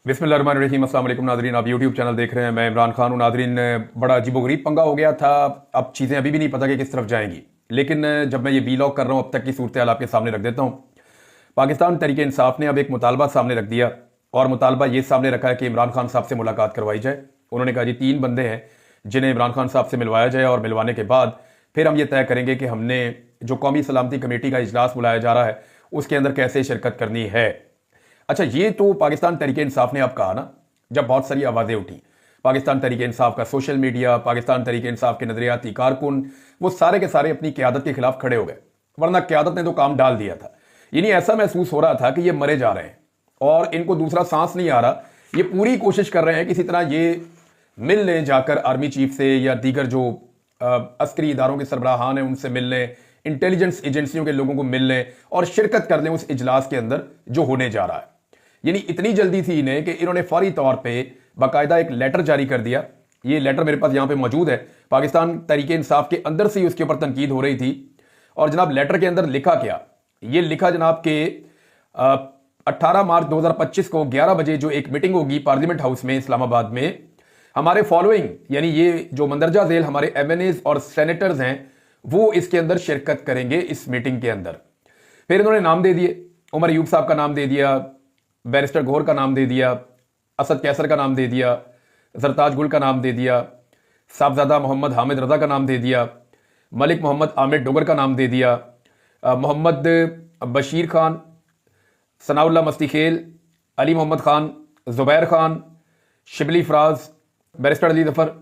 बिस्मिल्लाहिर्रहमानिर्रहीम। अस्सलाम वालेकुम नाज़रीन, आप यूट्यूब चैनल देख रहे हैं। मैं इमरान खान हूँ। नाज़रीन, बड़ा अजीबोगरीब पंगा हो गया था। अब चीज़ें अभी भी नहीं पता कि किस तरफ जाएंगी, लेकिन जब मैं ये वीलॉग कर रहा हूँ अब तक की सूरत हाल आपके सामने रख देता हूँ। पाकिस्तान तहरीक इंसाफ ने अब एक मुतालबा सामने रख दिया, और मुतालबा ये सामने रखा है कि इमरान खान साहब से मुलाकात करवाई जाए। उन्होंने कहा जी 3 बंदे हैं जिन्हें इमरान खान साहब से मिलवाया जाए, और मिलवाने के बाद फिर हम ये तय करेंगे कि हमने जो कौमी सलामती कमेटी का इजलास बुलाया जा रहा है उसके अंदर कैसे शिरकत करनी है। अच्छा, ये तो पाकिस्तान तहरीक इंसाफ ने अब कहा ना, जब बहुत सारी आवाज़ें उठी। पाकिस्तान तहरीक इंसाफ का सोशल मीडिया, पाकिस्तान तहरीक इंसाफ के नजरियाती कारकुन, वो सारे के सारे अपनी क़यादत के खिलाफ खड़े हो गए, वरना क़यादत ने तो काम डाल दिया था। यानी ऐसा महसूस हो रहा था कि ये मरे जा रहे हैं और इनको दूसरा सांस नहीं आ रहा। ये पूरी कोशिश कर रहे हैं किसी तरह ये मिल लें जाकर आर्मी चीफ से, या दीगर जो अस्करी इदारों के सरबराहान हैं उनसे मिल लें, इंटेलिजेंस एजेंसियों के लोगों को मिल लें और शिरकत कर लें उस इजलास के अंदर जो होने जा रहा है। यानी इतनी जल्दी थी इन्हें कि इन्होंने फौरी तौर पे बाकायदा एक लेटर जारी कर दिया। ये लेटर मेरे पास यहां पे मौजूद है। पाकिस्तान तहरीक इंसाफ के अंदर से ही उसके ऊपर तनकीद हो रही थी। और जनाब लेटर के अंदर लिखा क्या, ये लिखा जनाब के 18 मार्च 2025 को 11 बजे जो एक मीटिंग होगी पार्लियामेंट हाउस में इस्लामाबाद में, हमारे फॉलोइंग यानी ये जो मंदरजा झेल हमारे एमएनएज और सेनेटर्स हैं वो इसके अंदर शिरकत करेंगे इस मीटिंग के अंदर। फिर इन्होंने नाम दे दिए, उमर अयूब साहब का नाम दे दिया, बैरिस्टर गौहर का नाम दे दिया, असद कैसर का नाम दे दिया, जरताज गुल का नाम दे दिया, साहबजादा मोहम्मद हामिद रजा का नाम दे दिया, मलिक मोहम्मद आमिर डोगर का नाम दे दिया, मोहम्मद बशीर खान, सनाउल्ला मस्ती खेल, अली मोहम्मद खान, जुबैर खान, शिबली फराज, बैरिस्टर अली जफर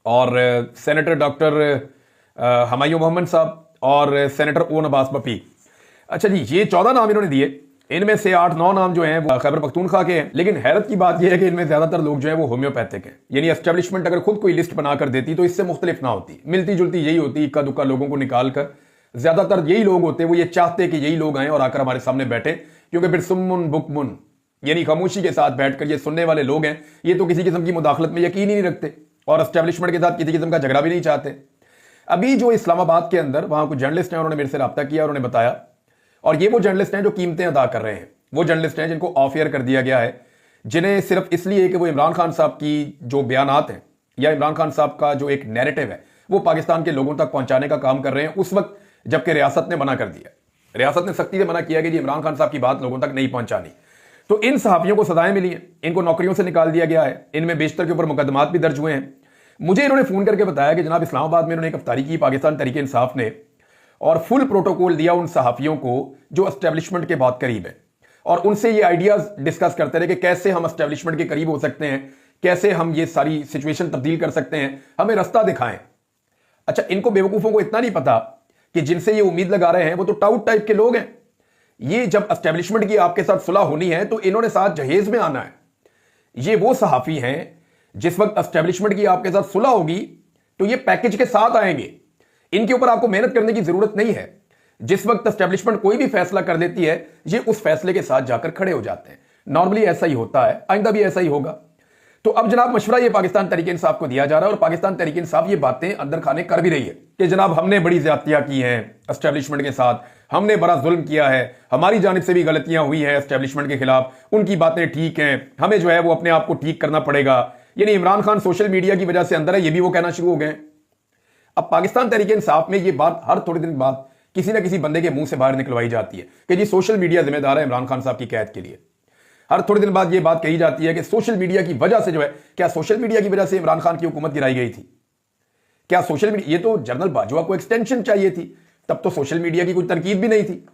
और सेनेटर डॉक्टर हमायूं मोहम्मद साहब और सेनेटर ओ नबास बपी। अच्छा जी, ये 14 नाम इन्होंने दिए। इनमें से 8-9 नाम जो हैं वो खैबर पख्तूनख्वा के हैं, लेकिन हैरत की बात यह है कि इनमें ज्यादातर लोग जो हैं वो होम्योपैथिक हैं। यानी एस्टेब्लिशमेंट अगर खुद कोई लिस्ट बनाकर देती तो इससे मुख्तलिफ ना होती, मिलती जुलती यही होती। इक्का दुक्का लोगों को निकाल कर ज्यादातर यही लोग होते, वो ये चाहते कि यही लोग आए और आकर हमारे सामने बैठे, क्योंकि फिर सुम्मुन बुकमुन यानी खामोशी के साथ बैठकर ये सुनने वाले लोग हैं, ये तो किसी किस्म की मुदाखलत में यकीन ही नहीं रखते और एस्टेब्लिशमेंट के साथ किसी किस्म का झगड़ा भी नहीं चाहते। अभी जो इस्लामाबाद के अंदर वहां कुछ जर्नलिस्ट हैं, उन्होंने मेरे से रब्ता किया, उन्होंने बताया, और ये वो जर्नलिस्ट हैं जो कीमतें अदा कर रहे हैं, वो जर्नलिस्ट हैं जिनको ऑफ एयर कर दिया गया है, जिन्हें सिर्फ इसलिए कि वो इमरान खान साहब की जो बयानात हैं या इमरान खान साहब का जो एक नैरेटिव है वो पाकिस्तान के लोगों तक पहुंचाने का काम कर रहे हैं, उस वक्त जबकि रियासत ने मना कर दिया। रियासत ने सख्ती से मना किया कि जी इमरान खान साहब की बात लोगों तक नहीं पहुंचानी। तो इन सहाफियों को सजाएं मिली हैं, इनको नौकरियों से निकाल दिया गया है, इनमें बेशतर के ऊपर मुकदमात भी दर्ज हुए हैं। मुझे इन्होंने फोन करके बताया कि जनाब इस्लामाबाद में इन्होंने एक अफ्तारी की पाकिस्तान तहरीक इंसाफ ने, और फुल प्रोटोकॉल दिया उन सहाफियों को जो एस्टेब्लिशमेंट के बहुत करीब है, और उनसे ये आइडियाज डिस्कस करते रहे कि कैसे हम एस्टेब्लिशमेंट के करीब हो सकते हैं, कैसे हम ये सारी सिचुएशन तब्दील कर सकते हैं, हमें रास्ता दिखाएं। अच्छा, इनको बेवकूफों को इतना नहीं पता कि जिनसे ये उम्मीद लगा रहे हैं वो तो टाउट टाइप के लोग हैं। ये जब एस्टेब्लिशमेंट की आपके साथ सुलह होनी है तो इन्होंने साथ जहेज में आना है। ये वो सहाफी हैं जिस वक्त एस्टेब्लिशमेंट की आपके साथ सुलह होगी तो ये पैकेज के साथ आएंगे, इनके ऊपर आपको मेहनत करने की जरूरत नहीं है। जिस वक्त एस्टेब्लिशमेंट कोई भी फैसला कर देती है ये उस फैसले के साथ जाकर खड़े हो जाते हैं। नॉर्मली ऐसा ही होता है, आइंदा भी ऐसा ही होगा। तो अब जनाब मशवरा ये पाकिस्तान तहरीक इंसाफ को दिया जा रहा है, और पाकिस्तान तहरीक इंसाफ ये बातें अंदर खाने कर भी रही है कि जनाब हमने बड़ी ज्यादतियां की हैं एस्टेब्लिशमेंट के साथ, हमने बड़ा जुल्म किया है, हमारी जानिब से भी गलतियां हुई हैं एस्टेब्लिशमेंट के खिलाफ, उनकी बातें ठीक हैं, हमें जो है वो अपने आप को ठीक करना पड़ेगा। यानी इमरान खान सोशल मीडिया की वजह से अंदर है, ये भी वो कहना शुरू हो गए। अब पाकिस्तान तहरीक इंसाफ में ये बात हर थोड़े दिन बाद किसी ना किसी बंदे के मुंह से बाहर निकलवाई जाती है कि जी सोशल मीडिया जिम्मेदार है इमरान खान साहब की कैद के लिए। हर थोड़े दिन बाद ये बात कही जाती है कि सोशल मीडिया की वजह से जो है, क्या सोशल मीडिया की वजह से इमरान खान की हुकूमत गिराई गई थी? क्या सोशल मीडिया, ये तो जनरल बाजवा को एक्सटेंशन चाहिए थी, तब तो सोशल मीडिया की कोई तनकीद भी नहीं थी,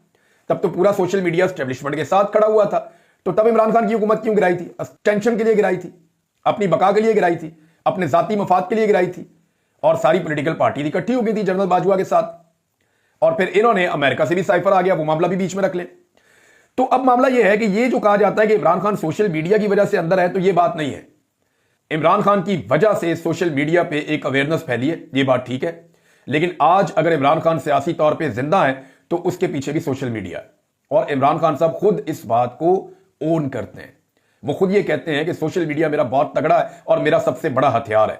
तब तो पूरा सोशल मीडिया एस्टेब्लिशमेंट के साथ खड़ा हुआ था। तो तब इमरान खान की हुकूमत क्यों गिराई थी? एक्सटेंशन के लिए गिराई थी, अपनी बका के लिए गिराई थी, अपने जाती मफाद के लिए गिराई थी, और सारी पॉलिटिकल पार्टी इकट्ठी हो गई थी जनरल बाजवा के साथ। और फिर इन्होंने अमेरिका से भी साइफर आ गया, वो मामला भी बीच में रख ले। तो अब मामला यह है कि ये जो कहा जाता है कि इमरान खान सोशल मीडिया की वजह से अंदर है, तो ये बात नहीं है। इमरान खान की वजह से सोशल मीडिया पे एक अवेयरनेस फैली है, ये बात ठीक है, लेकिन आज अगर इमरान खान सियासी तौर पे जिंदा है तो उसके पीछे भी सोशल मीडिया है, और इमरान खान साहब खुद इस बात को ओन करते हैं। वो खुद ये कहते हैं कि सोशल मीडिया मेरा बहुत तगड़ा है और मेरा सबसे बड़ा हथियार है।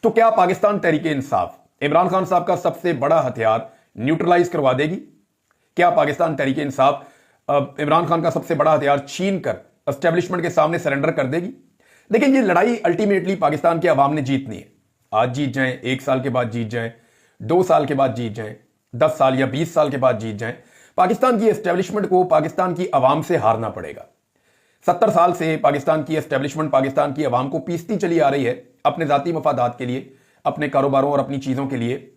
तो क्या पाकिस्तान तहरीक इंसाफ इमरान खान साहब का सबसे बड़ा हथियार न्यूट्रलाइज करवा देगी? क्या पाकिस्तान तहरीक इंसाफ इमरान खान का सबसे बड़ा हथियार छीन कर एस्टेब्लिशमेंट के सामने सरेंडर कर देगी। लेकिन ये लड़ाई अल्टीमेटली पाकिस्तान के अवाम ने जीतनी है। आज जीत जाएं, 1 साल के बाद जीत जाएं, 2 साल के बाद जीत जाएं, 10 साल या 20 साल के बाद जीत जाएं, पाकिस्तान की एस्टेब्लिशमेंट को पाकिस्तान की अवाम से हारना पड़ेगा। 70 साल से पाकिस्तान की एस्टेब्लिशमेंट पाकिस्तान की अवाम को पीसती चली आ रही है अपने जाती मफादात के लिए, अपने कारोबारों और अपनी चीजों के लिए।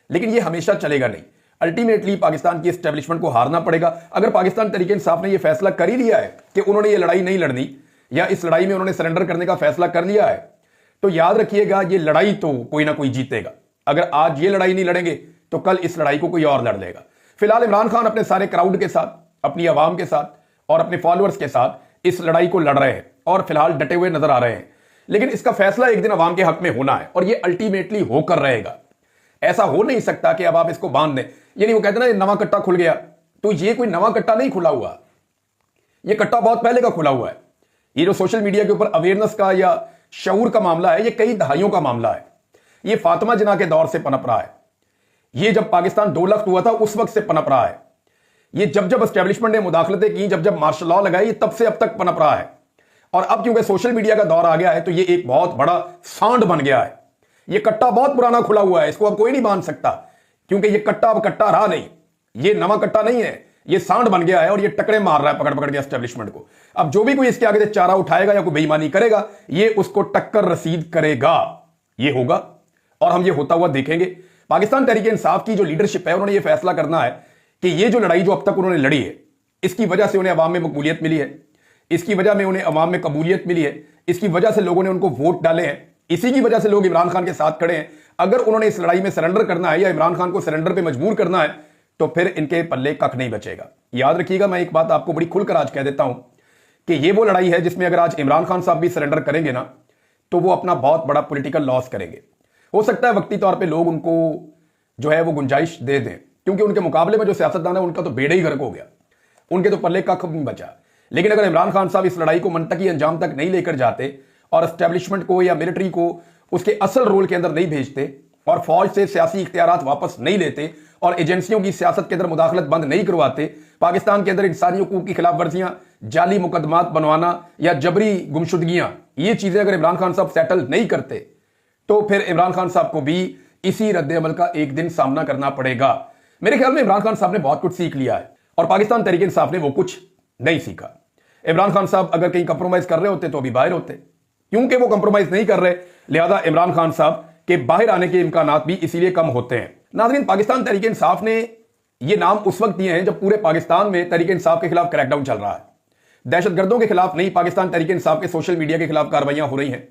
लेकिन यह हमेशा चलेगा नहीं। अल्टीमेटली पाकिस्तान की एस्टेब्लिशमेंट को हारना पड़ेगा। अगर पाकिस्तान तहरीक इंसाफ ने यह फैसला कर ही लिया है कि उन्होंने ये लड़ाई नहीं लड़नी या इस लड़ाई में उन्होंने सरेंडर करने का फैसला कर लिया है, तो याद रखिएगा ये लड़ाई तो कोई ना कोई जीतेगा। अगर आज ये लड़ाई नहीं लड़ेंगे तो कल इस लड़ाई को कोई और लड़ लेगा। फिलहाल इमरान खान अपने सारे क्राउड के साथ, अपनी आवाम के साथ और अपने फॉलोअर्स के साथ इस लड़ाई को लड़ रहे हैं और फिलहाल डटे हुए नजर आ रहे हैं। लेकिन इसका फैसला एक दिन आवाम के हक में होना है और यह अल्टीमेटली होकर रहेगा। ऐसा हो नहीं सकता कि अब आप इसको बांध दें। यानी वो कहते हैं ना, नवा कट्टा खुल गया, तो ये कोई नवा कट्टा नहीं खुला हुआ, ये कट्टा बहुत पहले का खुला हुआ है। ये जो सोशल मीडिया के ऊपर अवेयरनेस का या शऊर का मामला है, ये कई दहाइयों का मामला है। ये फातिमा जिन्ना के दौर से पनप रहा है। ये जब पाकिस्तान 2 लाख हुआ था उस वक्त से पनप रहा है। ये जब जब एस्टेब्लिशमेंट ने मुदाखलतें की, जब जब मार्शल लॉ लगाई, तब से अब तक पनप रहा है। और अब क्योंकि सोशल मीडिया का दौर आ गया है तो ये एक बहुत बड़ा सांड बन गया है। ये कट्टा बहुत पुराना खुला हुआ है, इसको अब कोई नहीं बांध सकता, क्योंकि ये कट्टा अब कट्टा रहा नहीं। ये नवा कट्टा नहीं है, ये सांड बन गया है और ये टकरे मार रहा है पकड़ पकड़ के एस्टेब्लिशमेंट को। अब जो भी कोई इसके आगे से चारा उठाएगा या कोई बेईमानी करेगा, ये उसको टक्कर रसीद करेगा। ये होगा और हम ये होता हुआ देखेंगे। पाकिस्तान तहरीक इंसाफ की जो लीडरशिप है, उन्होंने ये फैसला करना है कि ये जो लड़ाई जो अब तक उन्होंने लड़ी है, इसकी वजह से उन्हें अवाम में मकबूलियत मिली है, इसकी वजह में उन्हें अवाम में कबूलियत मिली है, इसकी वजह से लोगों ने उनको वोट डाले हैं, इसी की वजह से लोग इमरान खान के साथ खड़े हैं। अगर उन्होंने इस लड़ाई में सरेंडर करना है या इमरान खान को सरेंडर पे मजबूर करना है, तो फिर इनके पल्ले कख नहीं बचेगा। याद रखिएगा, मैं एक बात आपको बड़ी खुलकर आज कह देता हूं कि ये वो लड़ाई है जिसमें अगर आज इमरान खान साहब भी सरेंडर करेंगे ना, तो वो अपना बहुत बड़ा पॉलिटिकल लॉस करेंगे। हो सकता है वक्ती तौर पर लोग उनको जो है वो गुंजाइश दे दें, क्योंकि उनके मुकाबले में जो सियासतदान है उनका तो बेड़ा ही गर्क हो गया, उनके तो पल्ले कख नहीं बचा। लेकिन अगर इमरान खान साहब इस लड़ाई को मंतकी अंजाम तक नहीं लेकर जाते और एस्टेब्लिशमेंट को या मिलिट्री को उसके असल रोल के अंदर नहीं भेजते और फौज से सियासी इख्तियारात वापस नहीं लेते और एजेंसियों की सियासत के अंदर मुदाखलत बंद नहीं करवाते, पाकिस्तान के अंदर इंसानी हकूक की खिलाफ वर्जियां, जाली मुकदमात बनवाना या जबरी गुमशुदगियां, ये चीजें अगर इमरान खान साहब सेटल नहीं करते, तो फिर इमरान खान साहब को भी इसी रद्द अमल का एक दिन सामना करना पड़ेगा। मेरे ख्याल में इमरान खान साहब ने बहुत कुछ सीख लिया है और पाकिस्तान तहरीक इंसाफ ने वो कुछ नहीं सीखा। इमरान खान साहब अगर कहीं कंप्रोमाइज कर रहे होते तो अभी बाहर होते, क्योंकि वो कंप्रोमाइज नहीं कर रहे, लिहाजा इमरान खान साहब के बाहर आने के इम्कानात भी इसीलिए कम होते हैं। नाज़रीन, पाकिस्तान तहरीक इंसाफ ने ये नाम उस वक्त दिए हैं जब पूरे पाकिस्तान में तहरीक इंसाफ के खिलाफ क्रैकडाउन चल रहा है। दहशतगर्दों के खिलाफ नहीं, पाकिस्तान तहरीक इंसाफ के सोशल मीडिया के खिलाफ कार्रवाइयां हो रही हैं।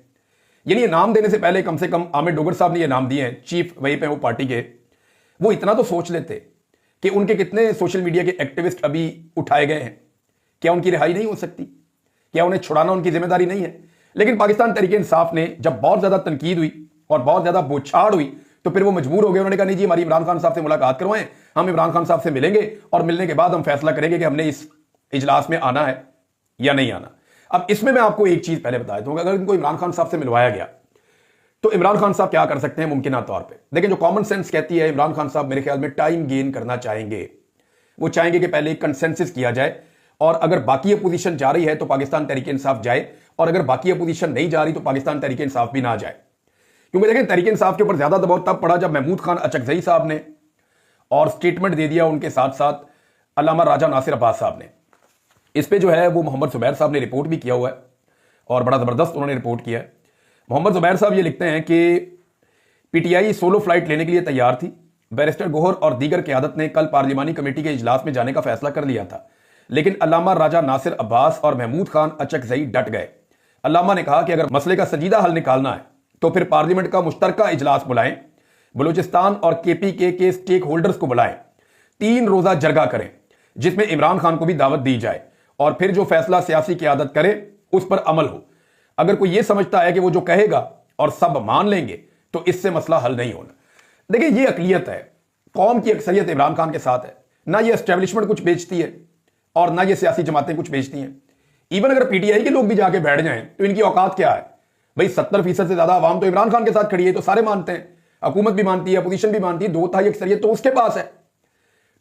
यानी ये नाम देने से पहले कम से कम आमिर डोगर साहब ने ये नाम दिए हैं, चीफ वहीं पे वो पार्टी के, वो इतना तो सोच लेते कि उनके कितने सोशल मीडिया के एक्टिविस्ट अभी उठाए गए हैं। क्या उनकी रिहाई नहीं हो सकती? क्या उन्हें छुड़ाना उनकी जिम्मेदारी नहीं है? लेकिन पाकिस्तान तहरीक इंसाफ ने जब बहुत ज्यादा तनकीद हुई और बहुत ज्यादा बौछाड़ हुई, तो फिर वो मजबूर हो गए। उन्होंने कहा नहीं जी, हमारी इमरान खान साहब से मुलाकात करवाएं, हम इमरान खान साहब से मिलेंगे और मिलने के बाद हम फैसला करेंगे कि हमने इस इजलास में आना है या नहीं आना। अब इसमें मैं आपको एक चीज पहले बता दूं, अगर इनको इमरान खान साहब से मिलवाया गया तो इमरान खान साहब क्या कर सकते हैं मुमकिन तौर पे। लेकिन जो कॉमन सेंस कहती है, इमरान खान साहब मेरे ख्याल में टाइम गेन करना चाहेंगे। वो चाहेंगे कि पहले एक कंसेंसस किया जाए और अगर बाकी अपोजिशन जा रही है तो पाकिस्तान तहरीक इंसाफ जाए, और अगर बाकी अपोजिशन नहीं जा रही तो पाकिस्तान तहरीक इंसाफ भी ना जाए। क्योंकि देखें, तहरीक इंसाफ के ऊपर ज्यादा दबाव तब पड़ा जब महमूद खान अचकजई साहब ने और स्टेटमेंट दे दिया, उनके साथ साथ अल्लामा राजा नासिर अब्बास साहब ने। इस पे जो है वो मोहम्मद जुबैर साहब ने रिपोर्ट भी किया हुआ है और बड़ा जबरदस्त उन्होंने रिपोर्ट किया है। मोहम्मद जुबैर साहब ये लिखते हैं कि पीटीआई सोलो फ्लाइट लेने के लिए तैयार थी। बैरिस्टर गोहर और दीगर क़यादत ने कल पार्लिमानी कमेटी के इजलास में जाने का फैसला कर लिया था, लेकिन अल्लामा राजा नासिर अब्बास और महमूद खान अचकजई डट गए। अल्लामा ने कहा कि अगर मसले का संजीदा हल निकालना है तो फिर पार्लियामेंट का मुश्तरका इजलास बुलाएं, बलूचिस्तान और केपीके के स्टेक होल्डर्स को बुलाएं, 3 रोजा जरगा करें जिसमें इमरान खान को भी दावत दी जाए और फिर जो फैसला सियासी क़यादत करे उस पर अमल हो। अगर कोई यह समझता है कि वो जो कहेगा और सब मान लेंगे तो इससे मसला हल नहीं होना। देखिए, ये अकलियत है, कौम की अक्सरियत इमरान खान के साथ है। ना ये एस्टेब्लिशमेंट कुछ बेचती है और ना ये सियासी जमातें कुछ बेचती हैं। इवन अगर पीटीआई के लोग भी जाके बैठ जाएं तो इनकी औकात क्या है भाई? 70% से ज्यादा आवाम तो इमरान खान के साथ खड़ी है, तो सारे मानते हैं, हुकूमत भी मानती है, अपोजिशन भी मानती है, 2/3 अक्सरियत तो उसके पास है।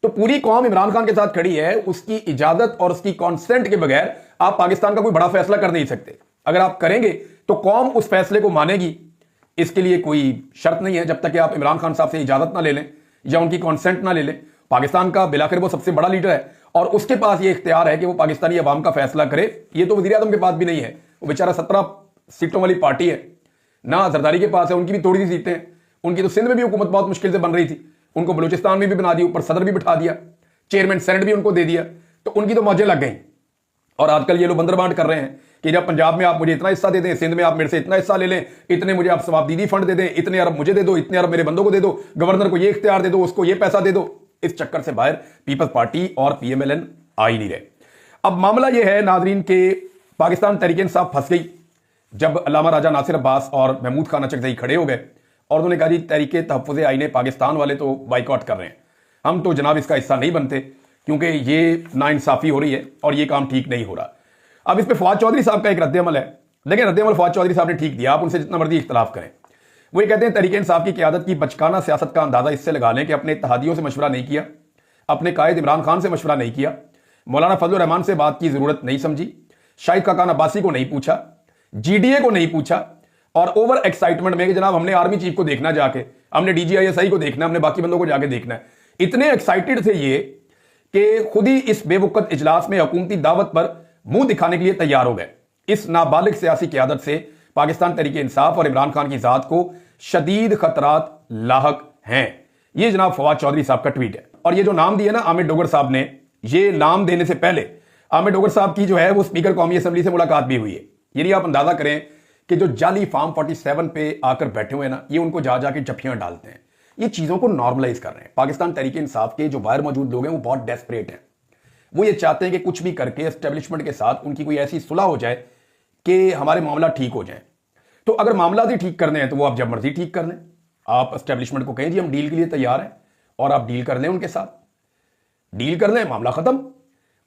तो पूरी कौम इमरान खान के साथ खड़ी है, उसकी इजाजत और उसकी कॉन्सेंट के बगैर आप पाकिस्तान का कोई बड़ा फैसला कर नहीं सकते। अगर आप करेंगे तो कौम उस फैसले को मानेगी, इसके लिए कोई शर्त नहीं है जब तक कि आप इमरान खान साहब से इजाजत ना ले लें या उनकी कॉन्सेंट ना ले लें। पाकिस्तान का बिलाखिर वो सबसे बड़ा लीडर है और उसके पास ये इख्तियार है कि वो पाकिस्तानी अवाम का फैसला करे। ये तो वज़ीर आज़म के पास भी नहीं है, वो बेचारा 17 सीटों वाली पार्टी है ना, जरदारी के पास है, उनकी भी थोड़ी सी सीटें हैं। उनकी तो सिंध में भी हुकूमत बहुत मुश्किल से बन रही थी, उनको बलूचिस्तान में भी बना दी, ऊपर सदर भी बिठा दिया, चेयरमैन सेनेट भी उनको दे दिया, तो उनकी तो मौजें लग गई। और आजकल ये लोग बंदरबांट कर रहे हैं कि जब पंजाब में आप मुझे इतना हिस्सा दे दें, सिंध में आप मेरे से इतना हिस्सा ले लें, इतने मुझे आप सवाबदीदी फंड दे दें, इतने अरब मुझे दे दो, इतने अरब मेरे बंदों को दे दो, गवर्नर को ये इख्तियार दे दो, उसको ये पैसा दे दो। इस चक्कर से बाहर पीपल्स पार्टी और पीएमएलएन आ ही नहीं रहे। अब मामला यह है नाजरीन के पाकिस्तान तहरीक इंसाफ फंस गई जब अल्लामा राजा नासिर अब्बास और महमूद खान अचकज़ई खड़े हो गए और उन्होंने कहा जी तहरीक तहफ़्फ़ुज़ आईन पाकिस्तान वाले तो बाइकआउट कर रहे हैं, हम तो जनाब इसका हिस्सा नहीं बनते क्योंकि ये नाइंसाफ़ी हो रही है और ये काम ठीक नहीं हो रहा। अब इस पर फवाद चौधरी साहब का एक रद्दअमल है, लेकिन रद्दअमल फवाद चौधरी साहब ने ठीक दिया, आप उनसे जितना मर्जी इख्तलाफ करें। वो ये कहते हैं तहरीक इंसाफ की क़यादत की बचकाना सियासत का अंदाज़ा इससे लगा लें कि अपने इत्तेहादियों से मशवरा नहीं किया, अपने कायद इमरान खान से मशवरा नहीं किया, मौलाना फजलुर रहमान से बात की ज़रूरत नहीं समझी, शाहिद खाकान अब्बासी को नहीं पूछा, जीडीए को नहीं पूछा, और ओवर एक्साइटमेंट में कि जनाब हमने आर्मी चीफ को देखना, जाके हमने डीजीआईएसआई को देखना, हमने बाकी बंदों को जाके देखना है। इतने एक्साइटेड थे ये कि खुद ही इस बेवकूत इजलास में हुकूमती दावत पर मुंह दिखाने के लिए तैयार हो गए। इस नाबालिग सियासी क़यादत से पाकिस्तान तहरीक इंसाफ और इमरान खान की ज़ात को शदीद खतरात लाहक हैं। ये जनाब फवाद चौधरी साहब का ट्वीट है। और ये जो नाम दिया ना आमिर डोगर साहब ने, ये नाम देने से पहले आमिर डोगर साहब की जो है वो स्पीकर कौमी असम्बली से मुलाकात भी हुई है। यानी आप अंदाजा करें कि जो जाली फार्म 47 पे आकर बैठे हुए हैं ना, ये उनको जा जाके जफ्फियां डालते हैं, ये चीजों को नॉर्मलाइज कर रहे हैं। पाकिस्तान तहरीक इंसाफ के जो बाहर मौजूद लोग हैं वो बहुत डेस्परेट हैं, वो ये चाहते हैं कि कुछ भी करके एस्टेब्लिशमेंट के साथ उनकी कोई ऐसी सुलह हो जाए कि हमारे मामला ठीक हो जाए। तो अगर मामला ही ठीक करने हैं तो वो आप जब मर्जी ठीक कर लें, आप एस्टेब्लिशमेंट को कहें जी हम डील के लिए तैयार हैं और आप डील कर लें, उनके साथ डील कर लें, मामला खत्म।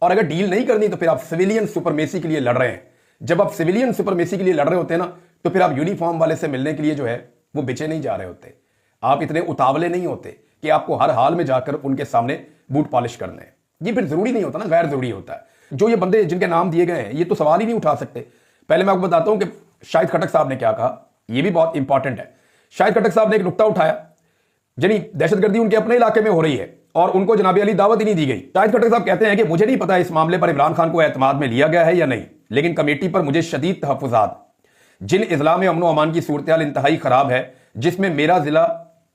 और अगर डील नहीं करनी तो फिर आप सिविलियन सुपरमेसी के लिए लड़ रहे हैं। जब आप सिविलियन सुपरमेसी के लिए लड़ रहे होते हैं ना, तो फिर आप यूनिफॉर्म वाले से मिलने के लिए जो है वो बेचे नहीं जा रहे होते, आप इतने उतावले नहीं होते कि आपको हर हाल में जाकर उनके सामने बूट पॉलिश करने हैं। ये फिर जरूरी नहीं होता ना, गैर जरूरी होता है। जो ये बंदे जिनके नाम दिए गए हैं ये तो सवाल ही नहीं उठा सकते। पहले मैं आपको बताता हूं कि शाहिद खटक साहब ने क्या कहा, यह भी बहुत इंपॉर्टेंट है। शाहिद खटक साहब ने एक नुक्ता उठाया, यानी दहशतगर्दी उनके अपने इलाके में हो रही है और उनको जनाबी अली दावत ही नहीं दी गई। शाहिद खटक साहब कहते हैं कि मुझे नहीं पता इस मामले पर इमरान खान को एतमाद में लिया गया है या नहीं, लेकिन कमेटी पर मुझे शदीद तहफ़्फ़ुज़ात, जिन इज़ला में अमन अमान की सूरत इंतहाई खराब है, जिसमें मेरा जिला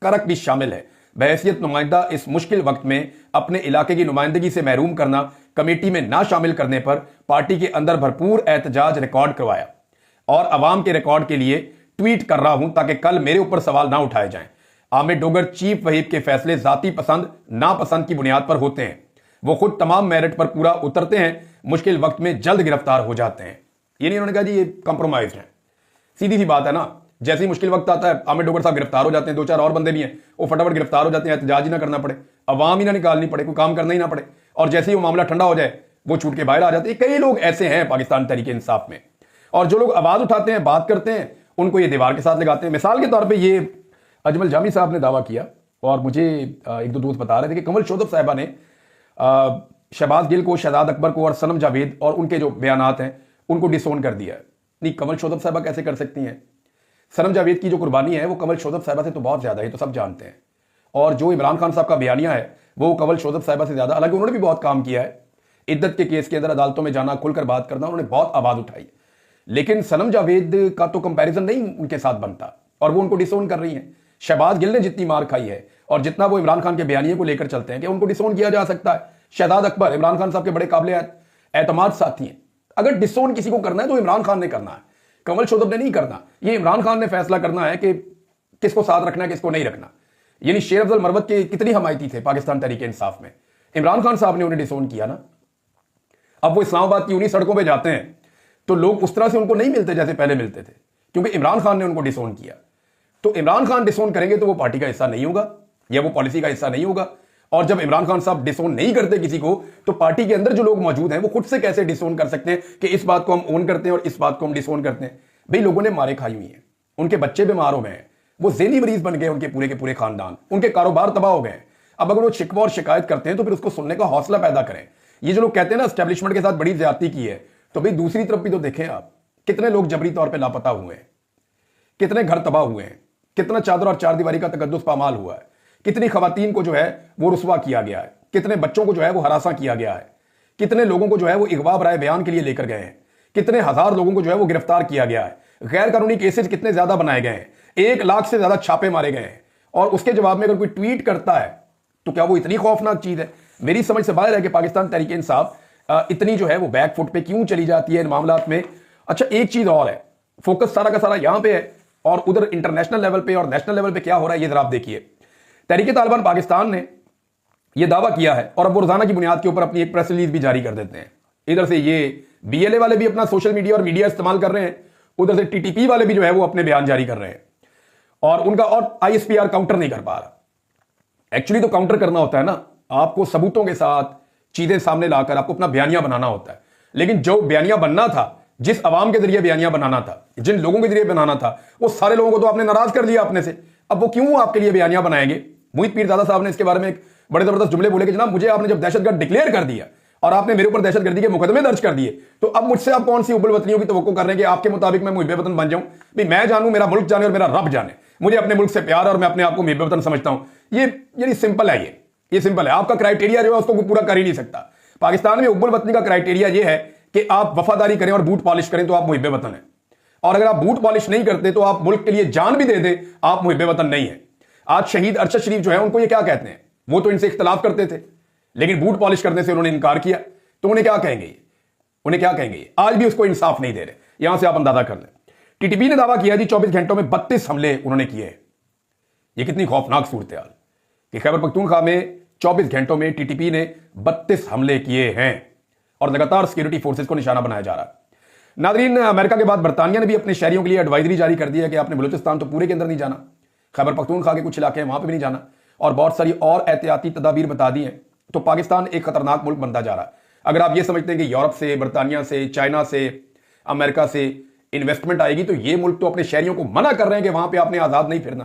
करक भी शामिल है, बहैसियत नुमाइंदा इस मुश्किल वक्त में अपने इलाके की नुमाइंदगी से महरूम करना, कमेटी में ना शामिल करने पर पार्टी के अंदर भरपूर एहतजाज रिकॉर्ड करवाया और अवाम के रिकॉर्ड के लिए ट्वीट कर रहा हूं ताकि कल मेरे ऊपर सवाल ना उठाए जाएं। आमिर डोगर चीफ वहीब के फैसले जाती पसंद नापसंद की बुनियाद पर होते हैं, वो खुद तमाम मेरिट पर पूरा उतरते हैं, मुश्किल वक्त में जल्द गिरफ्तार हो जाते हैं। ये नहीं, उन्होंने कहा जी ये कंप्रोमाइज है, सीधी सी बात है ना। जैसे ही मुश्किल वक्त आता है आमिर डोगर साहब गिरफ्तार हो जाते हैं, दो चार और बंदे भी हैं वो फटाफट गिरफ्तार हो जाते हैं, एहतजाज ही ना करना पड़े, अवाम ही ना निकालनी पड़े, कोई काम करना ही ना पड़े, और जैसे ही वो मामला ठंडा हो जाए वो छूट के बाहर आ जाते हैं। कई लोग ऐसे हैं पाकिस्तान तहरीक इंसाफ में, और जो लोग आवाज उठाते हैं, बात करते हैं, उनको ये दीवार के साथ लगाते हैं। मिसाल के तौर पर ये अजमल जामी साहब ने दावा किया और मुझे एक दो दोस्त बता रहे थे कि कमल शोधब साहिबा ने शहबाज गिल को, शहजाद अकबर को और सनम जावेद और उनके जो बयानात हैं उनको डिसोन कर दिया। नहीं, कमल शोधब साहिबा कैसे कर सकती हैं? सनम जावेद की जो कुर्बानी है वो कमल शोधब साहिबा से तो बहुत ज्यादा है, तो सब जानते हैं। और जो इमरान खान साहब का बयानिया है वो कमल शोधब साहिबा से ज्यादा, हालांकि उन्होंने भी बहुत काम किया है, इद्दत के केस के अंदर अदालतों में जाना, खुलकर बात करना, उन्होंने बहुत आवाज उठाई, लेकिन सनम जावेद का तो कंपैरिजन नहीं उनके साथ बनता और वो उनको डिसोन कर रही हैं। शहबाज गिल ने जितनी मार खाई है और जितना वो इमरान खान के बयानिए को लेकर चलते हैं कि उनको डिसोन किया जा सकता है। शहजाद अकबर इमरान खान साहब के बड़े काबिल एतमाद साथी हैं, अगर डिसोन किसी को करना है तो इमरान खान ने करना है, कमल शोधब ने नहीं करना। ये इमरान खान ने फैसला करना है कि किसको साथ रखना है, किसको नहीं रखना। यानी शेर अफजल मरवत के कितनी हमायती थे पाकिस्तान तहरीक इंसाफ में, इमरान खान साहब ने उन्हें डिसोन किया ना। अब वो इस्लामाबाद की उन्हीं सड़कों पर जाते हैं तो लोग उस तरह से उनको नहीं मिलते जैसे पहले मिलते थे, क्योंकि इमरान खान ने उनको डिसोन किया। तो इमरान खान डिसोन करेंगे तो वो पार्टी का हिस्सा नहीं होगा या वो पॉलिसी का हिस्सा नहीं होगा। और जब इमरान खान साहब डिसोन नहीं करते किसी को, तो पार्टी के अंदर जो लोग मौजूद हैं वो खुद से कैसे डिसोन कर सकते हैं कि इस बात को हम ओन करते हैं और इस बात को हम डिसोन करते हैं। भाई लोगों ने मारे खाई हुई हैं, उनके बच्चे बीमार हो गए हैं, वो ज़हनी मरीज बन गए, उनके पूरे के पूरे खानदान, उनके कारोबार तबाह हो गए। अब अगर वो शिकवा और शिकायत करते हैं तो फिर उसको सुनने का हौसला पैदा करें। ये जो लोग कहते हैं ना एस्टेब्लिशमेंट के साथ बड़ी ज्यादती की है, तो भाई दूसरी तरफ भी तो देखें आप, कितने लोग जबरी तौर पे लापता हुए हैं, कितने घर तबाह हुए हैं, कितना चादर और चार दीवारी का तकद्दुस पामाल हुआ है, कितनी खवातीन को जो है वो रुस्वा किया गया है, कितने बच्चों को जो है वो हरासा किया गया है, कितने लोगों को जो है वो इगवा बराए बयान के लिए लेकर गए हैं, कितने हजार लोगों को जो है वो गिरफ्तार किया गया है, गैर कानूनी केसेस कितने ज्यादा बनाए गए हैं, 1 लाख से ज्यादा छापे मारे गए हैं। और उसके जवाब में अगर कोई ट्वीट करता है तो क्या वो इतनी खौफनाक चीज है? मेरी समझ से बाहर है कि पाकिस्तान तहरीक इंसाफ इतनी जो है वो बैक फुट पे क्यों चली जाती है इन मामलात में। अच्छा, एक चीज और है, फोकस सारा का सारा यहां पे है और उधर इंटरनेशनल लेवल पे और नेशनल लेवल पे क्या हो रहा है ये जरा आप देखिए। तहरीक तालिबान पाकिस्तान ने यह दावा किया है और अब वो रोजाना की बुनियाद के ऊपर अपनी एक प्रेस रिलीज भी जारी कर देते हैं। इधर से ये BLA वाले भी अपना सोशल मीडिया और मीडिया इस्तेमाल कर रहे हैं, उधर से TTP वाले भी जो है वो अपने बयान जारी कर रहे हैं और उनका और ISPR काउंटर नहीं कर पा रहा। एक्चुअली तो काउंटर करना होता है ना, आपको सबूतों के साथ चीजें सामने लाकर आपको अपना बयानिया बनाना होता है, लेकिन जो बयानिया बनना था, जिस अवाम के जरिए बयानिया बनाना था, जिन लोगों के जरिए बनाना था, वो सारे लोगों को तो आपने नाराज कर लिया अपने से। अब वो क्यों आपके लिए बयानिया बनाएंगे? मोहित पीरजादा साहब ने इसके बारे में एक बड़े जबरदस्त जुमले बोले कि जनाब मुझे आपने जब दहशतगर्द डिक्लेयर कर दिया और आपने मेरे ऊपर दहशतगर्दी के मुकदमे दर्ज कर दिए, तो अब मुझसे आप कौन सी उबल वतनियों की तवक्को कर रहे हैं कि आपके मुताबिक मैं मुहिब वतन बन जाऊं? भाई मैं जानूं, मेरा मुल्क जाने और मेरा रब जाने, मुझे अपने मुल्क से प्यार और मैं अपने आप को मुहिब वतन समझता हूं। ये सिंपल है, ये सिंपल है। आपका क्राइटेरिया जो है उसको पूरा कर ही नहीं सकता। पाकिस्तान में उबल वतनी का क्राइटेरिया ये है कि आप वफादारी करें और बूट पॉलिश करें तो आप मुहिब वतन है, और अगर आप बूट पॉलिश नहीं करते तो आप मुल्क के लिए जान भी दे दें, आप मुहिब वतन नहीं है। आज शहीद अरशद शरीफ जो है उनको ये क्या कहते हैं? वो तो इनसे इख्तलाफ करते थे, लेकिन बूट पॉलिश करने से उन्होंने इनकार किया, तो उन्हें क्या कहेंगे? उन्हें क्या कहेंगे? आज भी उसको इंसाफ नहीं दे रहे। यहां से आप अंदाजा कर लें। TTP ने दावा किया जी 24 घंटों में 32 हमले उन्होंने किए हैं। ये कितनी खौफनाक सूरत हाल कि खैबर पख्तूनख्वा में 24 घंटों में TTP ने 32 हमले किए हैं और लगातार सिक्योरिटी फोर्सेस को निशाना बनाया जा रहा है। नादरीन, अमेरिका के बाद बरतानिया ने भी अपने शहरियों के लिए एडवाइजरी जारी कर दी है कि आपने बलूचिस्तान तो पूरे के अंदर नहीं जाना, खैबर पख्तूनख्वा के कुछ इलाके हैं वहां पर भी नहीं जाना, और बहुत सारी और एहतियाती तदाबीर बता दी हैं। तो पाकिस्तान एक खतरनाक मुल्क बनता जा रहा है। अगर आप ये समझते हैं कि यूरोप से, बरतानिया से, चाइना से, अमेरिका से इन्वेस्टमेंट आएगी, तो ये मुल्क तो अपने शहरियों को मना कर रहे हैं कि वहां पे आपने आजाद नहीं फिरना।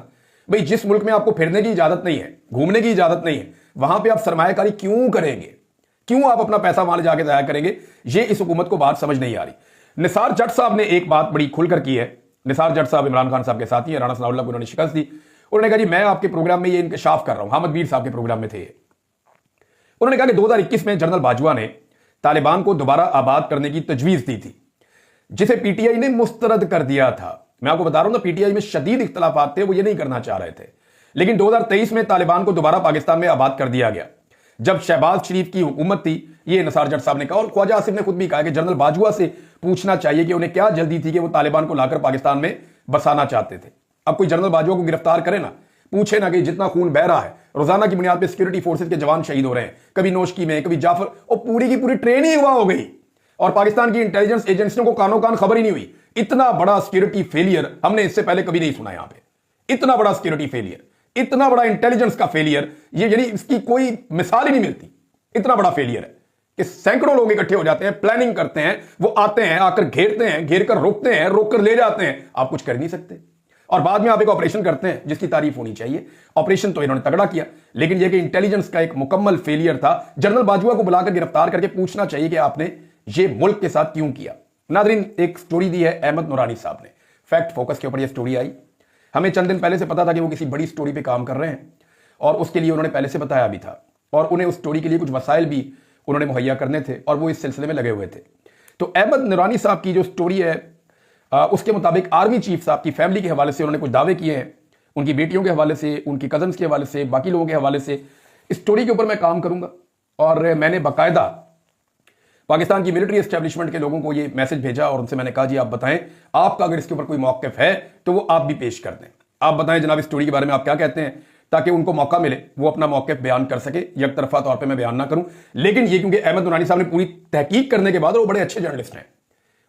भाई जिस मुल्क में आपको फिरने की इजाजत नहीं है, घूमने की इजाजत नहीं है, वहां पे आप सरमायाकारी क्यों करेंगे? क्यों आप अपना पैसा वहां जाके जाया करेंगे? ये इस हुकूमत को बात समझ नहीं आ रही। निसार जट साहब ने एक बात बड़ी खुलकर की है। निसार जट साहब इमरान खान साहब के साथी हैं, राणा सनाउल्लाह को उन्होंने शिकस्त दी। उन्होंने कहा जी मैं आपके प्रोग्राम में ये इंकशाफ कर रहा हूं, हामिद मीर साहब के प्रोग्राम में थे। उन्होंने कहा कि 2021 में जनरल बाजवा ने तालिबान को दोबारा आबाद करने की तजवीज दी थी, जिसे PTI ने मुस्तरद कर दिया था। मैं आपको बता रहा हूं ना, PTI में शदीद इख्तलाफात थे, वो ये नहीं करना चाह रहे थे, लेकिन 2023 में तालिबान को दोबारा पाकिस्तान में आबाद कर दिया गया जब शहबाज शरीफ की हुकूमत थी। ये निसार जट साहब ने कहा, और ख्वाजा आसिफ ने खुद भी कहा कि जनरल बाजवा से पूछना चाहिए कि उन्हें क्या जल्दी थी कि वो तालिबान को लाकर पाकिस्तान में बसाना चाहते थे। अब कोई जनरल बाजवा को गिरफ्तार करे ना, पूछे ना कि जितना खून बह रहा है, रोजाना की बुनियाद पे सिक्योरिटी फोर्सेज के जवान शहीद हो रहे हैं, कभी नोशकी में, कभी जाफर, और पूरी की पूरी ट्रेनिंग हुआ हो गई और पाकिस्तान की इंटेलिजेंस एजेंसियों को कानों कान खबर ही नहीं हुई। इतना बड़ा सिक्योरिटी फेलियर हमने इससे पहले कभी नहीं सुना। यहां पे इतना बड़ा सिक्योरिटी फेलियर, इतना बड़ा इंटेलिजेंस का फेलियर, ये यानी इसकी कोई मिसाल ही नहीं मिलती। इतना बड़ा फेलियर है कि सैकड़ों लोग इकट्ठे हो जाते हैं, प्लानिंग करते हैं, वो आते हैं, आकर घेरते हैं, घेर कर रोकते हैं, रोक कर ले जाते हैं, आप कुछ कर नहीं सकते, और बाद में आप एक ऑपरेशन करते हैं जिसकी तारीफ होनी चाहिए। ऑपरेशन तो इन्होंने तगड़ा किया, लेकिन यह कि इंटेलिजेंस का एक मुकम्मल फेलियर था। जनरल बाजवा को बुलाकर गिरफ्तार करके पूछना चाहिए कि आपने ये मुल्क के साथ क्यों किया। नादरीन, एक स्टोरी दी है अहमद नूरानी साहब ने, फैक्ट फोकस के ऊपर यह स्टोरी आई। हमें चंद दिन पहले से पता था कि वो किसी बड़ी स्टोरी पे काम कर रहे हैं और उसके लिए उन्होंने पहले से बताया भी था, और उन्हें उस स्टोरी के लिए कुछ वसाइल भी उन्होंने मुहैया करने थे, और वो इस सिलसिले में लगे हुए थे। तो अहमद नूरानी साहब की जो स्टोरी है उसके मुताबिक आर्मी चीफ साहब की फैमिली के हवाले से उन्होंने कुछ दावे किए हैं, उनकी बेटियों के हवाले से, उनकी कजन्स के हवाले से, बाकी लोगों के हवाले से। इस स्टोरी के ऊपर मैं काम करूंगा, और मैंने बाकायदा पाकिस्तान की मिलिट्री एस्टेब्लिशमेंट के लोगों को ये मैसेज भेजा और उनसे मैंने कहा जी आप बताएं, आपका अगर इसके ऊपर कोई मौक़िफ़ है तो वो आप भी पेश कर दें। आप बताएं जनाब इस स्टोरी के बारे में आप क्या कहते हैं, ताकि उनको मौका मिले वो अपना मौक़िफ़ बयान कर सके। एक तरफा तौर पे मैं बयान ना करूं, लेकिन ये क्योंकि अहमद नूरानी साहब ने पूरी तहकीक करने के बाद, और वो बड़े अच्छे जर्नलिस्ट हैं,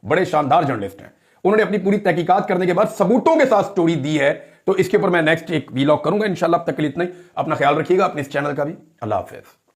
बड़े शानदार जर्नलिस्ट हैं, उन्होंने अपनी पूरी तहकीकात करने के बाद सबूतों के साथ स्टोरी दी है, तो इसके ऊपर मैं नेक्स्ट एक वीलॉग करूंगा इंशाल्लाह। अब तक के लिए इतना ही। अपना ख्याल रखिएगा, अपने इस चैनल का भी। अल्लाह हाफिज़।